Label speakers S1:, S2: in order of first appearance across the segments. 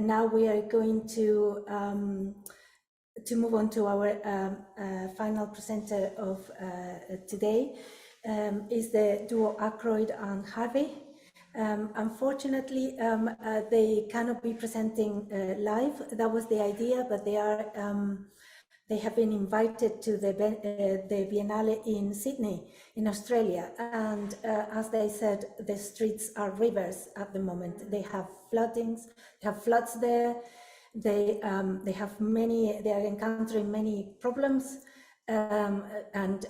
S1: now we are going to move on to our final presenter of today, is the duo Ackroyd and Harvey. Unfortunately, they cannot be presenting live. That was the idea, but they are they have been invited to the Biennale in Sydney, in Australia, and as they said, the streets are rivers at the moment. They have floodings, they have floods there. They have many. They are encountering many problems, but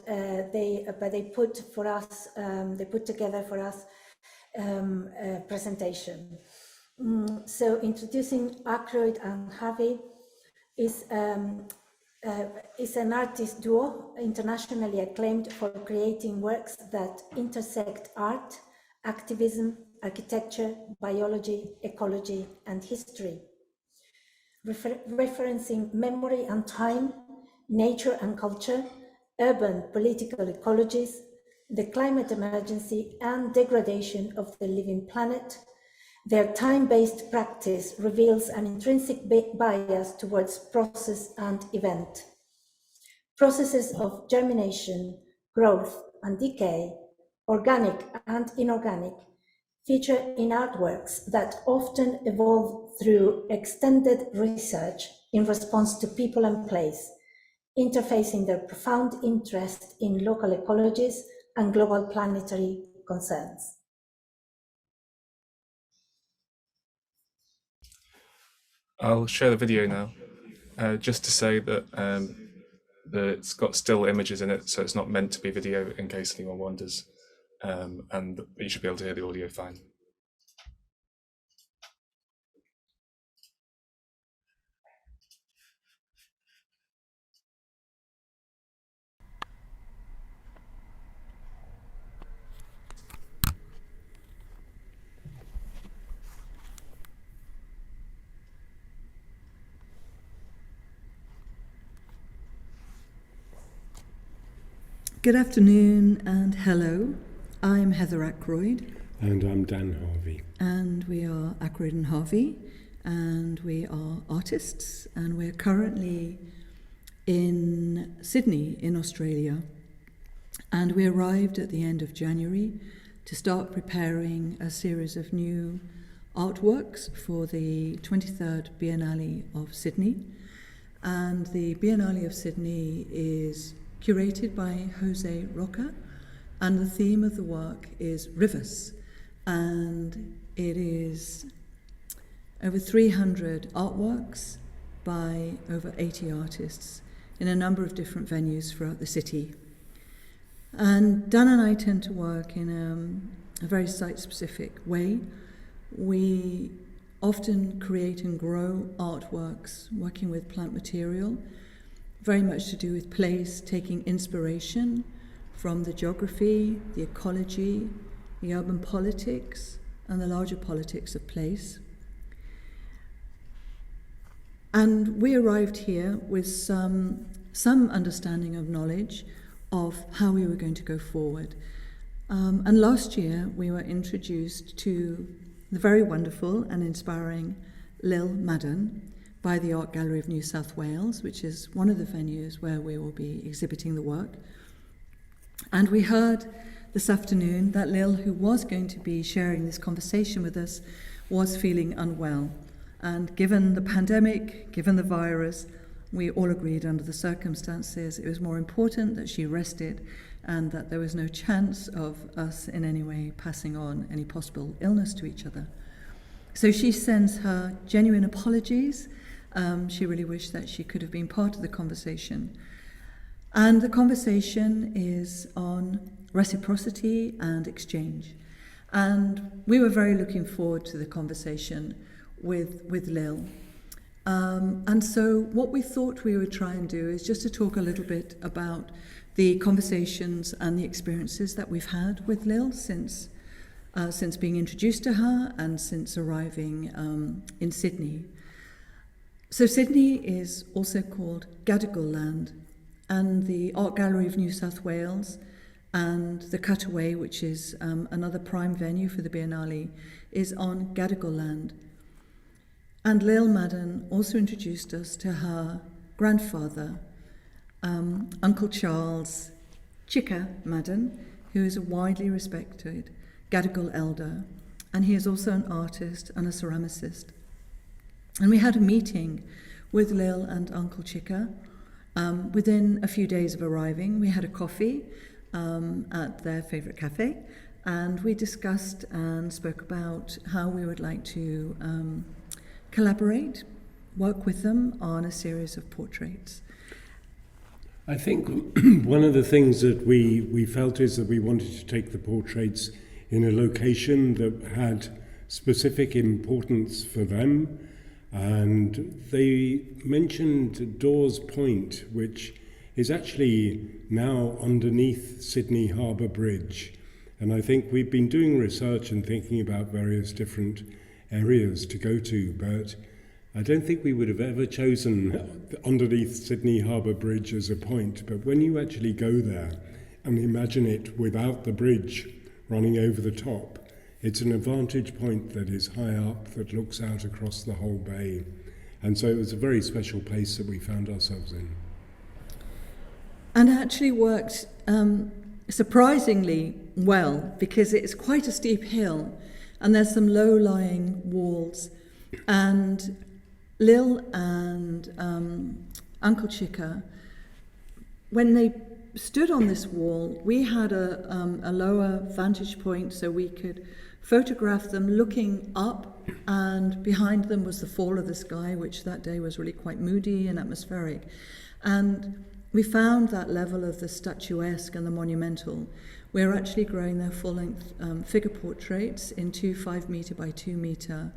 S1: they put for us. They put together for us a presentation. So introducing Ackroyd and Harvey is an artist duo internationally acclaimed for creating works that intersect art, activism, architecture, biology, ecology, and history. Referencing memory and time, nature and culture, urban political ecologies, the climate emergency and degradation of the living planet, their time-based practice reveals an intrinsic bias towards process and event. Processes of germination, growth, and decay, organic and inorganic, feature in artworks that often evolve through extended research in response to people and place, interfacing their profound interest in local ecologies and global planetary concerns.
S2: I'll share the video now, just to say that it's got still images in it, so it's not meant to be video in case anyone wonders, and you should be able to hear the audio fine.
S3: Good afternoon and hello. I'm Heather Ackroyd.
S4: And I'm Dan Harvey.
S3: And we are Ackroyd and Harvey, and we are artists, and we're currently in Sydney in Australia. And we arrived at the end of January to start preparing a series of new artworks for the 23rd Biennale of Sydney. And the Biennale of Sydney is curated by Jose Roca, and the theme of the work is rivers, and it is over 300 artworks by over 80 artists in a number of different venues throughout the city. And Dan and I tend to work in a very site-specific way. We often create and grow artworks working with plant material, very much to do with place, taking inspiration from the geography, the ecology, the urban politics, and the larger politics of place. And we arrived here with some understanding of knowledge of how we were going to go forward. And last year, we were introduced to the very wonderful and inspiring Lille Madden by the Art Gallery of New South Wales, which is one of the venues where we will be exhibiting the work. And we heard this afternoon that Lille, who was going to be sharing this conversation with us, was feeling unwell. And given the pandemic, given the virus, we all agreed under the circumstances it was more important that she rested and that there was no chance of us in any way passing on any possible illness to each other. So she sends her genuine apologies. She really wished that she could have been part of the conversation. And the conversation is on reciprocity and exchange. And we were very looking forward to the conversation with Lille. And so what we thought we would try and do is just to talk a little bit about the conversations and the experiences that we've had with Lille since being introduced to her and since arriving in Sydney. So Sydney is also called Gadigal Land, and the Art Gallery of New South Wales and the Cutaway, which is another prime venue for the Biennale, is on Gadigal Land. And Lille Madden also introduced us to her grandfather, Uncle Charles Chicka Madden, who is a widely respected Gadigal elder, and he is also an artist and a ceramicist. And we had a meeting with Lille and Uncle Chicka. Within a few days of arriving, we had a coffee at their favourite cafe, and we discussed and spoke about how we would like to collaborate, work with them on a series of portraits.
S4: I think one of the things that we felt is that we wanted to take the portraits in a location that had specific importance for them. And they mentioned Dawes Point, which is actually now underneath Sydney Harbour Bridge. And I think we've been doing research and thinking about various different areas to go to, but I don't think we would have ever chosen underneath Sydney Harbour Bridge as a point. But when you actually go there and imagine it without the bridge running over the top, it's an advantage point that is high up, that looks out across the whole bay. And so it was a very special place that we found ourselves in.
S3: And it actually worked surprisingly well, because it's quite a steep hill and there's some low-lying walls. And Lil and Uncle Chicka, when they stood on this wall, we had a lower vantage point so we could photograph them looking up, and behind them was the fall of the sky, which that day was really quite moody and atmospheric. And we found that level of the statuesque and the monumental. We're actually growing their full-length figure portraits in 2 5-metre by 2-metre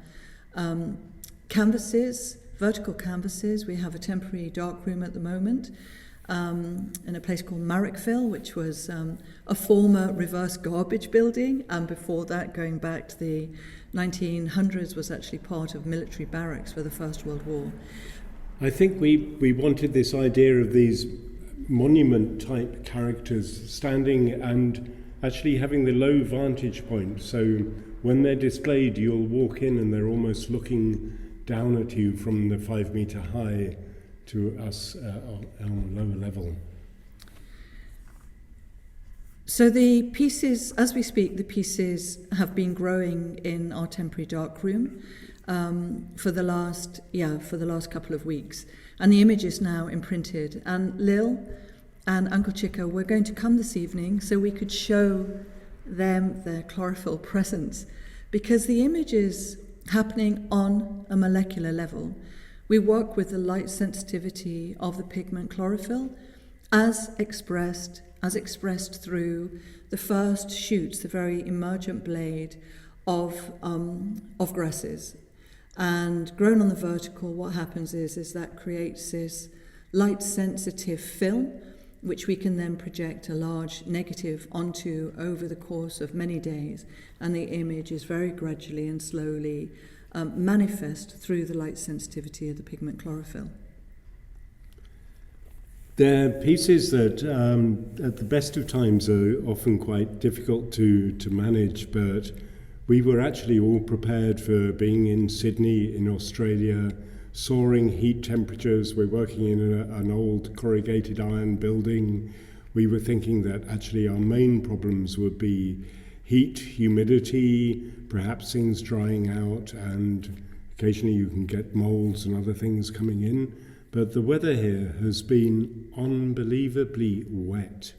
S3: canvases, vertical canvases. We have a temporary darkroom at the moment in a place called Marrickville, which was a former reverse garbage building, and before that, going back to the 1900s, was actually part of military barracks for the First World War.
S4: I think we wanted this idea of these monument-type characters standing and actually having the low vantage point. So when they're displayed, you'll walk in and they're almost looking down at you from the 5-metre high to us on a lower level.
S3: So the pieces, as we speak, the pieces have been growing in our temporary darkroom for the last couple of weeks, and the image is now imprinted. And Lil and Uncle Chicka were going to come this evening so we could show them their chlorophyll presence, because the image is happening on a molecular level. We work with the light sensitivity of the pigment chlorophyll as expressed through the first shoots, the very emergent blade of grasses. And grown on the vertical, what happens is that creates this light-sensitive film, which we can then project a large negative onto over the course of many days. And the image is very gradually and slowly manifest through the light sensitivity of the pigment chlorophyll.
S4: They're pieces that at the best of times are often quite difficult to manage, but we were actually all prepared for being in Sydney, in Australia, soaring heat temperatures. We're working in an old corrugated iron building. We were thinking that actually our main problems would be heat, humidity, perhaps things drying out, and occasionally you can get molds and other things coming in. But the weather here has been unbelievably wet.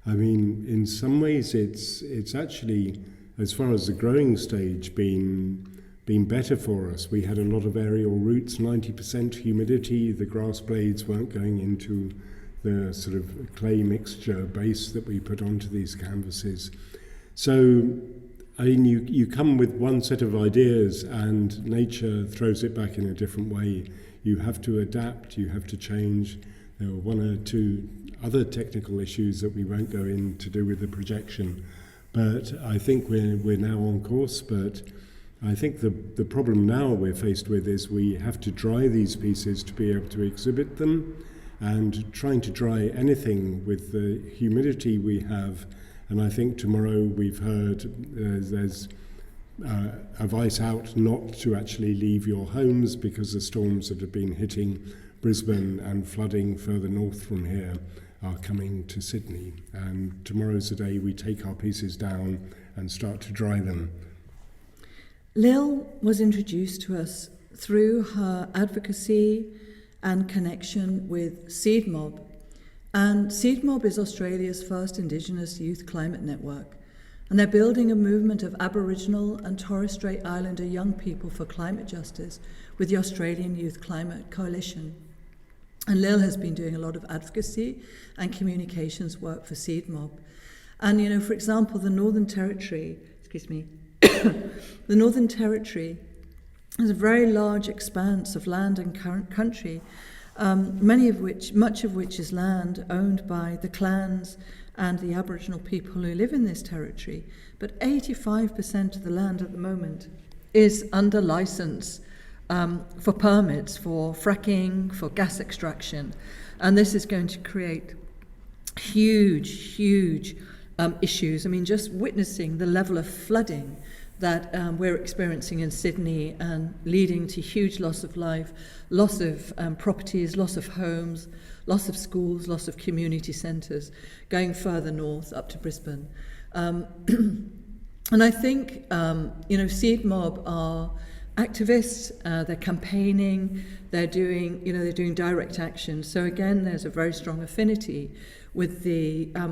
S4: I mean, in some ways it's actually, as far as the growing stage, been better for us. We had a lot of aerial roots, 90% humidity. The grass blades weren't going into the sort of clay mixture base that we put onto these canvases. So, I mean, you come with one set of ideas and nature throws it back in a different way. You have to adapt, you have to change. There were 1 or 2 other technical issues that we won't go in to do with the projection. But I think we're now on course. But I think the problem now we're faced with is we have to dry these pieces to be able to exhibit them, and trying to dry anything with the humidity we have. And I think tomorrow we've heard there's advice out not to actually leave your homes because the storms that have been hitting Brisbane and flooding further north from here are coming to Sydney. And tomorrow's the day we take our pieces down and start to dry them.
S3: Lille was introduced to us through her advocacy and connection with Seed Mob. And Seed Mob is Australia's first Indigenous youth climate network. And they're building a movement of Aboriginal and Torres Strait Islander young people for climate justice with the Australian Youth Climate Coalition. And Lille has been doing a lot of advocacy and communications work for Seed Mob. And, you know, for example, the Northern Territory, the Northern Territory has a very large expanse of land and country, much of which is land owned by the clans and the Aboriginal people who live in this territory. But 85% of the land at the moment is under license for permits, for fracking, for gas extraction. And this is going to create huge issues. I mean, just witnessing the level of flooding that we're experiencing in Sydney and leading to huge loss of life, loss of properties, loss of homes, loss of schools, loss of community centres, going further north up to Brisbane. And I think, Seed Mob are activists, they're campaigning, they're doing direct action. So again, there's a very strong affinity with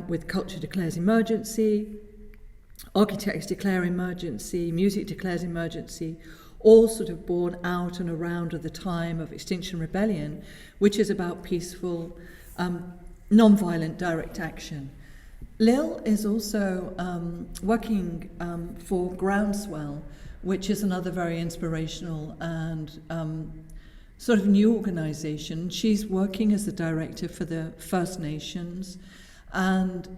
S3: with Culture Declares Emergency, Architects Declare Emergency, Music Declares Emergency, all sort of born out and around at the time of Extinction Rebellion, which is about peaceful, non-violent direct action. Lille is also working for Groundswell, which is another very inspirational and sort of new organisation. She's working as the director for the First Nations, and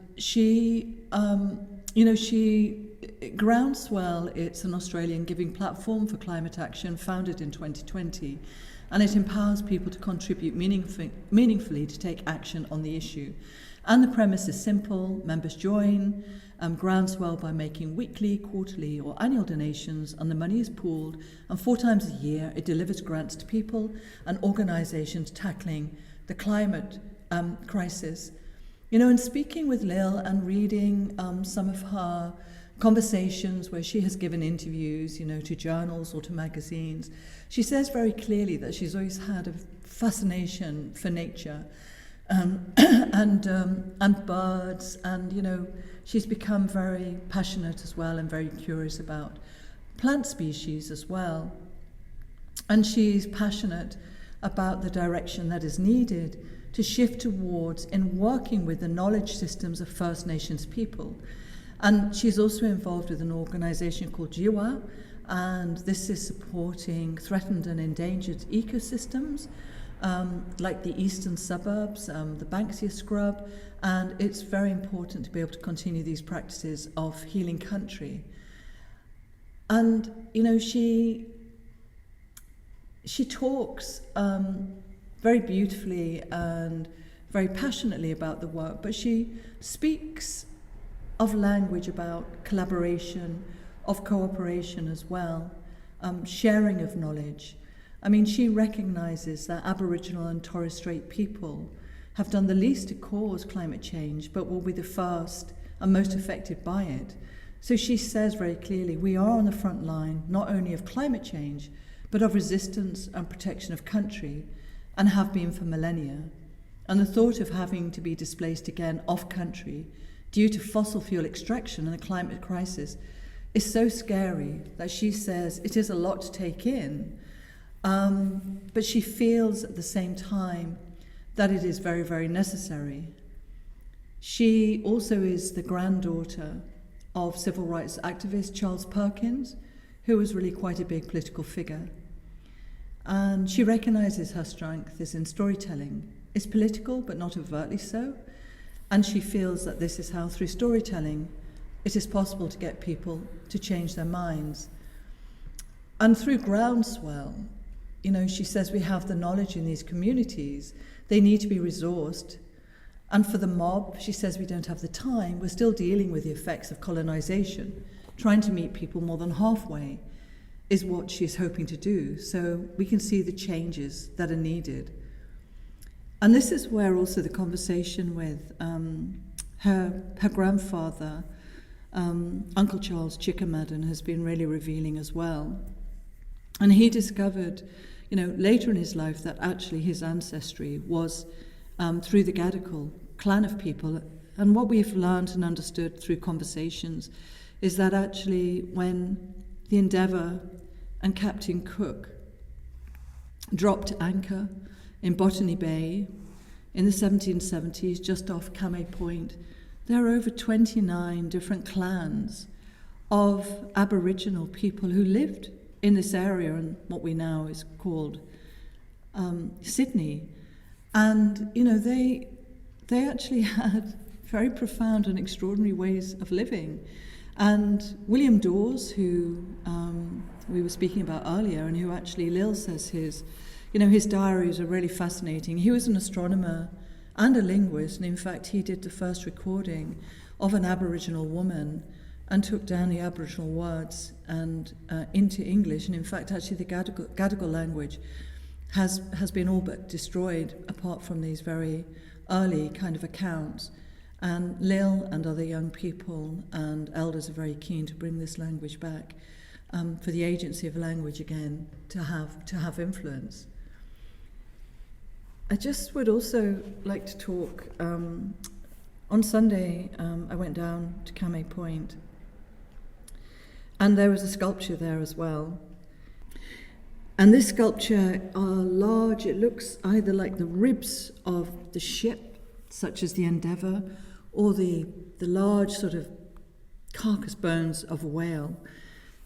S3: Groundswell, it's an Australian giving platform for climate action founded in 2020, and it empowers people to contribute meaningfully to take action on the issue. And the premise is simple: members join Groundswell by making weekly, quarterly or annual donations, and the money is pooled, and 4 times a year it delivers grants to people and organisations tackling the climate crisis. You know, in speaking with Lille and reading some of her conversations where she has given interviews, to journals or to magazines, she says very clearly that she's always had a fascination for nature and birds, and she's become very passionate as well and very curious about plant species as well. And she's passionate about the direction that is needed to shift towards in working with the knowledge systems of First Nations people. And she's also involved with an organisation called GroundWork, and this is supporting threatened and endangered ecosystems, like the eastern suburbs, the Banksia scrub, and it's very important to be able to continue these practices of healing country. And, she talks very beautifully and very passionately about the work, but she speaks of language about collaboration, of cooperation as well, sharing of knowledge. I mean, she recognises that Aboriginal and Torres Strait people have done the least to cause climate change, but will be the first and most affected by it. So she says very clearly, we are on the front line, not only of climate change, but of resistance and protection of country, and have been for millennia. And the thought of having to be displaced again off country due to fossil fuel extraction and the climate crisis is so scary that she says it is a lot to take in, but she feels at the same time that it is very, very necessary. She also is the granddaughter of civil rights activist Charles Perkins, who was really quite a big political figure. And she recognises her strength is in storytelling. It's political, but not overtly so. And she feels that this is how, through storytelling, it is possible to get people to change their minds. And through Groundswell, she says we have the knowledge in these communities. They need to be resourced. And for the mob, she says we don't have the time. We're still dealing with the effects of colonisation, trying to meet people more than halfway is what she's hoping to do. So we can see the changes that are needed. And this is where also the conversation with her grandfather, Uncle Charles Chicka Madden, has been really revealing as well. And he discovered, later in his life that actually his ancestry was through the Gadigal clan of people. And what we've learned and understood through conversations is that actually when the Endeavour and Captain Cook dropped anchor in Botany Bay in the 1770s, just off Camay Point, there are over 29 different clans of Aboriginal people who lived in this area and what we now is called Sydney. And, they actually had very profound and extraordinary ways of living. And William Dawes, who we were speaking about earlier, and who actually Lille says his diaries are really fascinating. He was an astronomer and a linguist, and in fact he did the first recording of an Aboriginal woman and took down the Aboriginal words and into English. And in fact, actually the Gadigal language has been all but destroyed, apart from these very early kind of accounts. And Lille and other young people and elders are very keen to bring this language back, for the agency of language again to have influence. I just would also like to talk. On Sunday, I went down to Camay Point, and there was a sculpture there as well. And this sculpture are large. It looks either like the ribs of the ship, such as the Endeavour, or the large sort of carcass bones of a whale.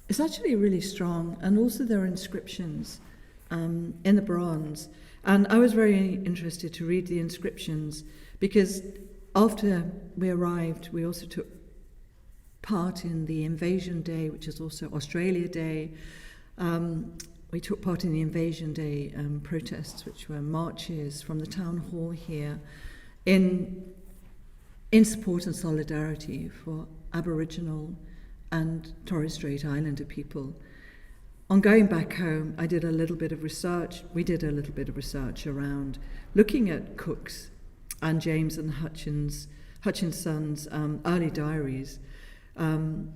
S3: It's actually really strong, and also there are inscriptions in the bronze. And I was very interested to read the inscriptions, because after we arrived, we also took part in the Invasion Day, which is also Australia Day. We took part in the Invasion Day protests, which were marches from the town hall here in support and solidarity for Aboriginal and Torres Strait Islander people. On going back home, we did a little bit of research around looking at Cook's and James and Hutchinson's early diaries. And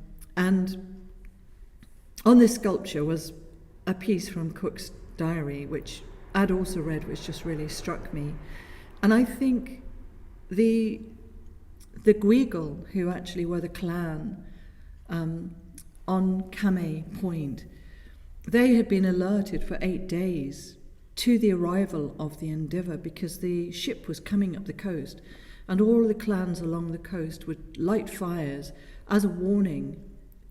S3: on this sculpture was a piece from Cook's diary, which I'd also read, which just really struck me. And I think the Gweagal, who actually were the clan on Camay Point, they had been alerted for 8 days to the arrival of the Endeavour, because the ship was coming up the coast, and all the clans along the coast would light fires as a warning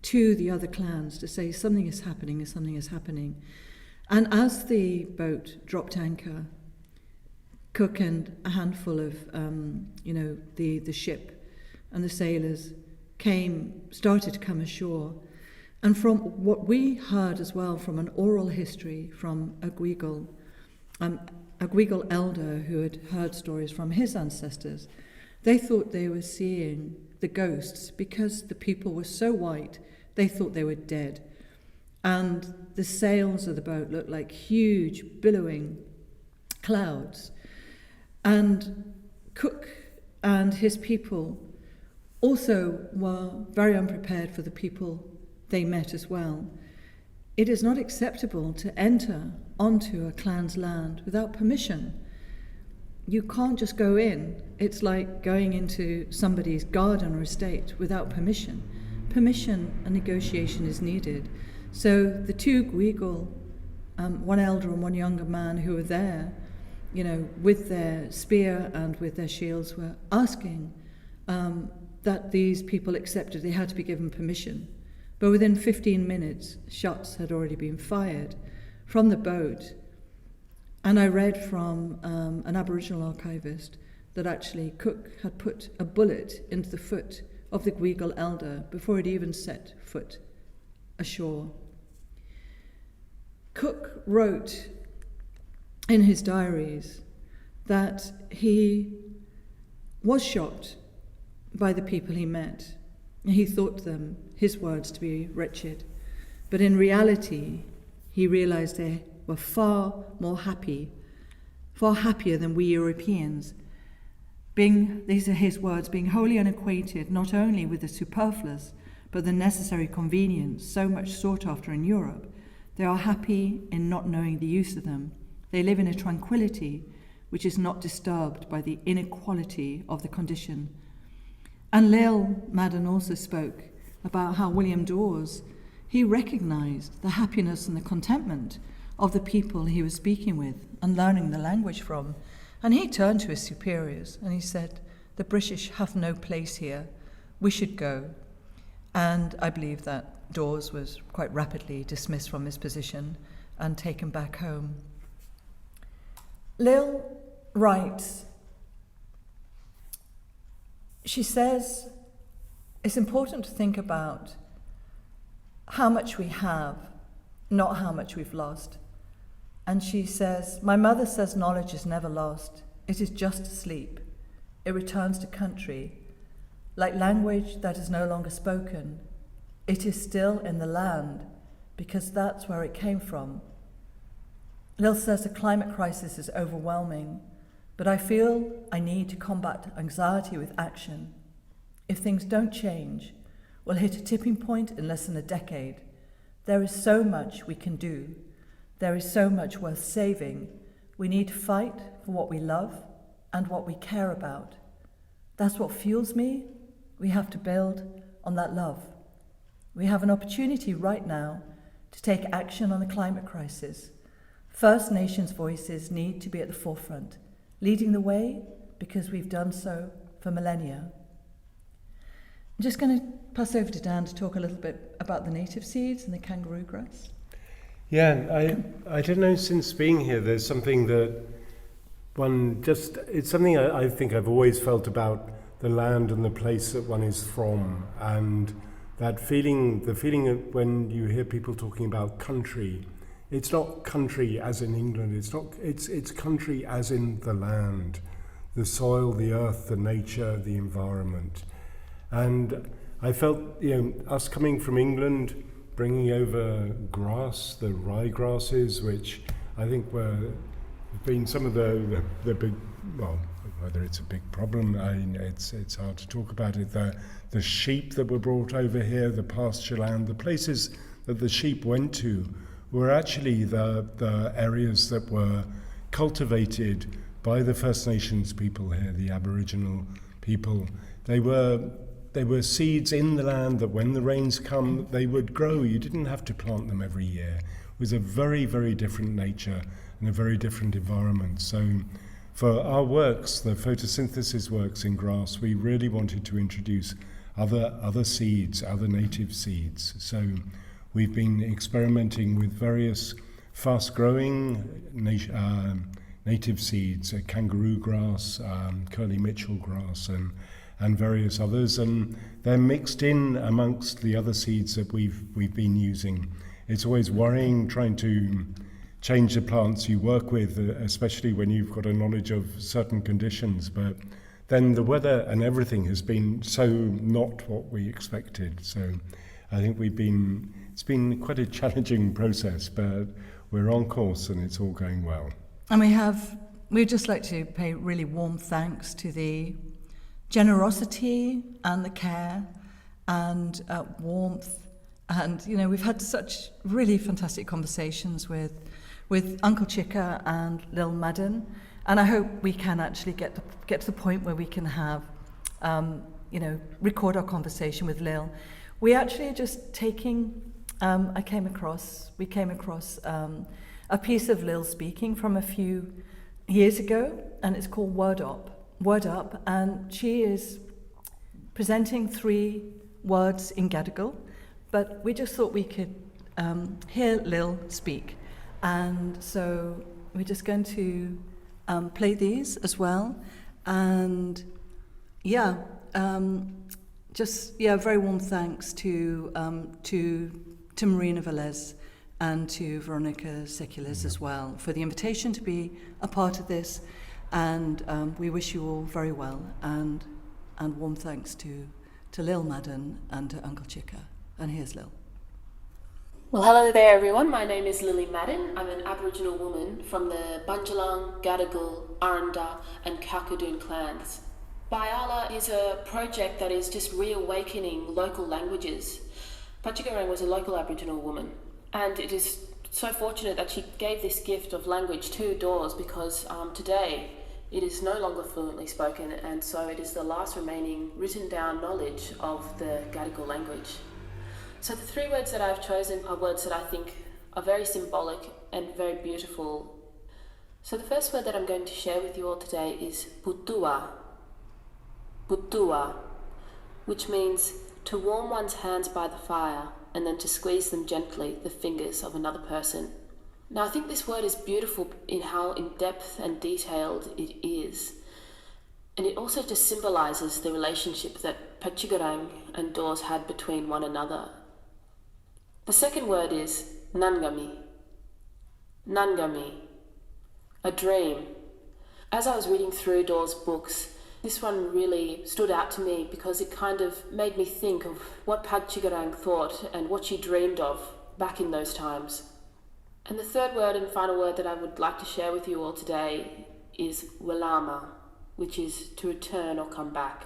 S3: to the other clans to say something is happening. And as the boat dropped anchor, Cook and a handful of the ship and the sailors started to come ashore. And from what we heard as well from an oral history from a Gweagal elder who had heard stories from his ancestors, they thought they were seeing the ghosts because the people were so white, they thought they were dead. And the sails of the boat looked like huge billowing clouds. And Cook and his people also were very unprepared for the people they met as well. It is not acceptable to enter onto a clan's land without permission. You can't just go in. It's like going into somebody's garden or estate without permission. Permission and negotiation is needed. So the two Gweagal, one elder and one younger man who were there, with their spear and with their shields, were asking that these people accepted they had to be given permission. But within 15 minutes, shots had already been fired from the boat. And I read from an Aboriginal archivist that actually Cook had put a bullet into the foot of the Gweagal elder before it even set foot ashore. Cook wrote in his diaries that he was shocked by the people he met. He thought them, his words, to be wretched. But in reality, he realized they were far happier than we Europeans. These are his words, being wholly unacquainted not only with the superfluous, but the necessary convenience so much sought after in Europe, they are happy in not knowing the use of them. They live in a tranquility which is not disturbed by the inequality of the condition. And Lille Madden also spoke about how William Dawes, he recognized the happiness and the contentment of the people he was speaking with and learning the language from. And he turned to his superiors and he said, "The British have no place here. We should go." And I believe that Dawes was quite rapidly dismissed from his position and taken back home. Lille writes, she says, it's important to think about how much we have, not how much we've lost. And she says, "My mother says knowledge is never lost. It is just asleep. It returns to country. Like language that is no longer spoken, it is still in the land because that's where it came from." Lille says the climate crisis is overwhelming, but I feel I need to combat anxiety with action. If things don't change, we'll hit a tipping point in less than a decade. There is so much we can do. There is so much worth saving. We need to fight for what we love and what we care about. That's what fuels me. We have to build on that love. We have an opportunity right now to take action on the climate crisis. First Nations voices need to be at the forefront, leading the way because we've done so for millennia. I'm just going to pass over to Dan to talk a little bit about the native seeds and the kangaroo grass.
S4: Yeah, I don't know, since being here, there's something that it's something I think I've always felt about the land and the place that one is from, and that feeling, the feeling of when you hear people talking about country, it's not country as in England, it's country as in the land, the soil, the earth, the nature, the environment. And I felt, us coming from England, bringing over grass, the rye grasses, which I think have been some of the big, well, whether it's a big problem, it's hard to talk about it. The sheep that were brought over here, the pasture land, the places that the sheep went to were actually the areas that were cultivated by the First Nations people here, the Aboriginal people. They were seeds in the land that when the rains come, they would grow. You didn't have to plant them every year. It was a very, very different nature and a very different environment. So for our works, the photosynthesis works in grass, we really wanted to introduce other seeds, other native seeds. So we've been experimenting with various fast-growing native seeds, kangaroo grass, curly Mitchell grass, and various others, and they're mixed in amongst the other seeds that we've been using. It's always worrying trying to change the plants you work with, especially when you've got a knowledge of certain conditions, but then the weather and everything has been so not what we expected. So I think it's been quite a challenging process, but we're on course and it's all going well.
S3: And we'd just like to pay really warm thanks to the generosity and the care and warmth, and we've had such really fantastic conversations with Uncle Chicka and Lille Madden, and I hope we can actually get to the point where we can have record our conversation with Lille. We actually are just taking we came across a piece of Lille speaking from a few years ago, and it's called Word Up, and she is presenting 3 words in Gadigal, but we just thought we could hear Lille speak, and so we're just going to play these as well, and very warm thanks to Marina Velez and to Veronica Secules as well for the invitation to be a part of this. And we wish you all very well, and warm thanks to to Lille Madden and to Uncle Chicka. And here's Lil.
S5: Well, hello there everyone. My name is Lille Madden. I'm an Aboriginal woman from the Bundjalung, Gadigal, Aranda and Kakadu clans. Byala is a project that is just reawakening local languages. Pachigurang was a local Aboriginal woman, and it is so fortunate that she gave this gift of language to Dawes, because today it is no longer fluently spoken, and so it is the last remaining written down knowledge of the Gadigal language. So the three words that I've chosen are words that I think are very symbolic and very beautiful. So the first word that I'm going to share with you all today is putua. Putua, which means to warm one's hands by the fire and then to squeeze them gently, the fingers of another person. Now I think this word is beautiful in how in depth and detailed it is. And it also just symbolises the relationship that Pachigurang and Dawes had between one another. The second word is nangami. Nangami, a dream. As I was reading through Dawes' books, this one really stood out to me because it kind of made me think of what Pachigurang thought and what she dreamed of back in those times. And the third word and final word that I would like to share with you all today is walama, which is to return or come back.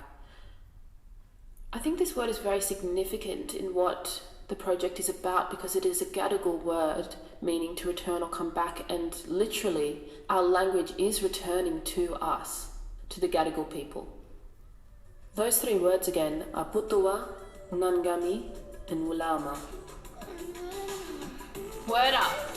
S5: I think this word is very significant in what the project is about, because it is a Gadigal word meaning to return or come back, and literally our language is returning to us, to the Gadigal people. Those three words again are putua, nangami and walama. Word up!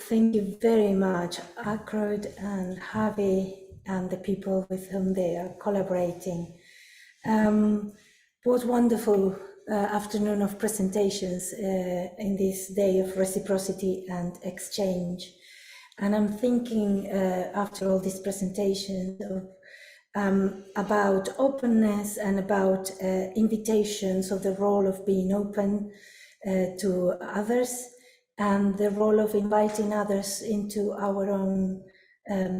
S1: Thank you very much, Ackroyd and Harvey, and the people with whom they are collaborating. What wonderful afternoon of presentations in this day of reciprocity and exchange. And I'm thinking, after all these presentations, about openness and about invitations of the role of being open to others, and the role of inviting others into our own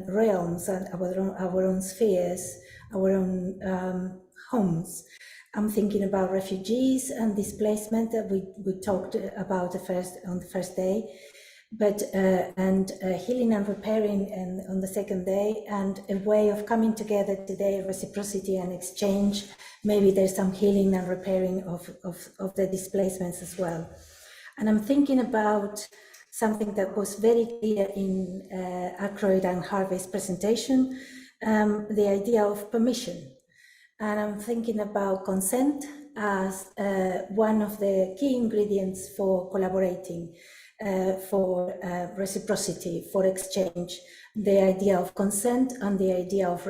S1: realms and our own spheres, our own homes. I'm thinking about refugees and displacement that we talked about on the first day, but and healing and repairing and on the second day, and a way of coming together today, reciprocity and exchange. Maybe there's some healing and repairing of the displacements as well. And I'm thinking about something that was very clear in Ackroyd and Harvey's presentation, the idea of permission. And I'm thinking about consent as one of the key ingredients for collaborating, for reciprocity, for exchange, the idea of consent and the idea of